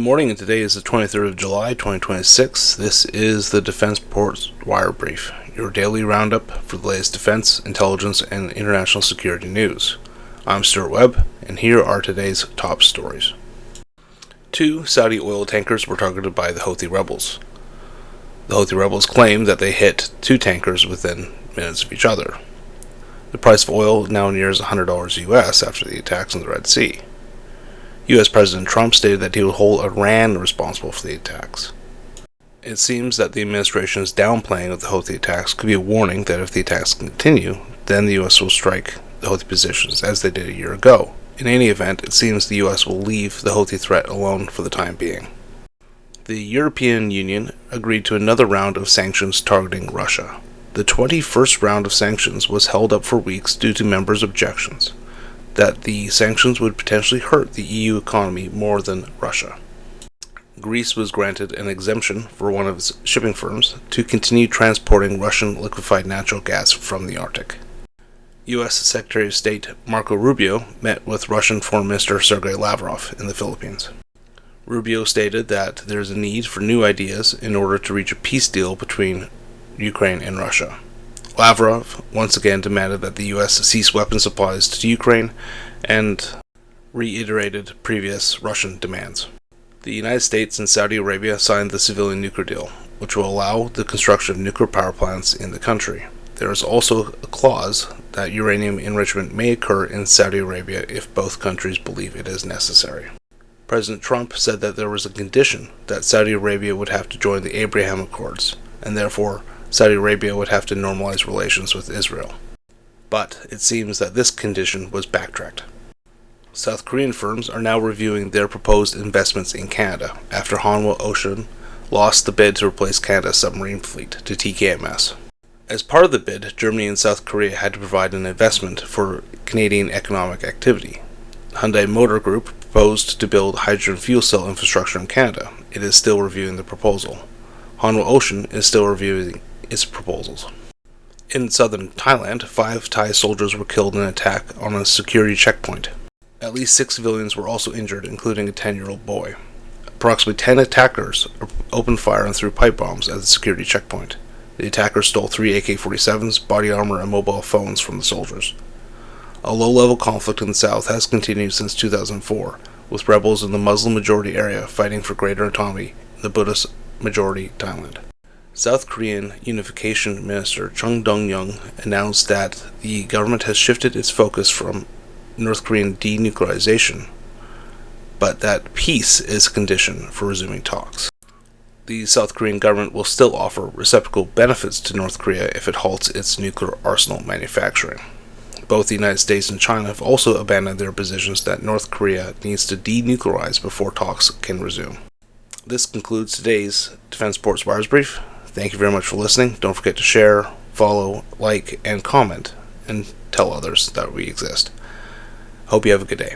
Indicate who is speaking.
Speaker 1: Good morning, and today is the 23rd of July, 2026. This is the Defense Reports Wire Brief, your daily roundup for the latest defense, intelligence, and international security news. I'm Stuart Webb, and here are today's top stories. 2 Saudi oil tankers were targeted by the Houthi rebels. The Houthi rebels claim that they hit 2 tankers within minutes of each other. The price of oil now nears $100 US after the attacks on the Red Sea. U.S. President Trump stated that he would hold Iran responsible for the attacks. It seems that the administration's downplaying of the Houthi attacks could be a warning that if the attacks continue, then the U.S. will strike the Houthi positions as they did a year ago. In any event, it seems the U.S. will leave the Houthi threat alone for the time being. The European Union agreed to another round of sanctions targeting Russia. The 21st round of sanctions was held up for weeks due to members' objections that the sanctions would potentially hurt the EU economy more than Russia. Greece was granted an exemption for one of its shipping firms to continue transporting Russian liquefied natural gas from the Arctic. U.S. Secretary of State Marco Rubio met with Russian Foreign Minister Sergei Lavrov in the Philippines. Rubio stated that there is a need for new ideas in order to reach a peace deal between Ukraine and Russia. Lavrov once again demanded that the U.S. cease weapon supplies to Ukraine and reiterated previous Russian demands. The United States and Saudi Arabia signed the civilian nuclear deal, which will allow the construction of nuclear power plants in the country. There is also a clause that uranium enrichment may occur in Saudi Arabia if both countries believe it is necessary. President Trump said that there was a condition that Saudi Arabia would have to join the Abraham Accords, and therefore Saudi Arabia would have to normalize relations with Israel. But it seems that this condition was backtracked. South Korean firms are now reviewing their proposed investments in Canada after Hanwha Ocean lost the bid to replace Canada's submarine fleet to TKMS. As part of the bid, Germany and South Korea had to provide an investment for Canadian economic activity. Hyundai Motor Group proposed to build hydrogen fuel cell infrastructure in Canada. It is still reviewing the proposal. Hanwha Ocean is still reviewing its proposals. In southern Thailand, 5 Thai soldiers were killed in an attack on a security checkpoint. At least 6 civilians were also injured, including a 10-year-old boy. Approximately 10 attackers opened fire and threw pipe bombs at the security checkpoint. The attackers stole 3 AK-47s, body armor, and mobile phones from the soldiers. A low-level conflict in the south has continued since 2004, with rebels in the Muslim-majority area fighting for greater autonomy in the Buddhist-majority Thailand. South Korean Unification Minister Chung Dong-young announced that the government has shifted its focus from North Korean denuclearization, but that peace is a condition for resuming talks. The South Korean government will still offer reciprocal benefits to North Korea if it halts its nuclear arsenal manufacturing. Both the United States and China have also abandoned their positions that North Korea needs to denuclearize before talks can resume. This concludes today's Defense Reports Wires Brief. Thank you very much for listening. Don't forget to share, follow, like, and comment, and tell others that we exist. Hope you have a good day.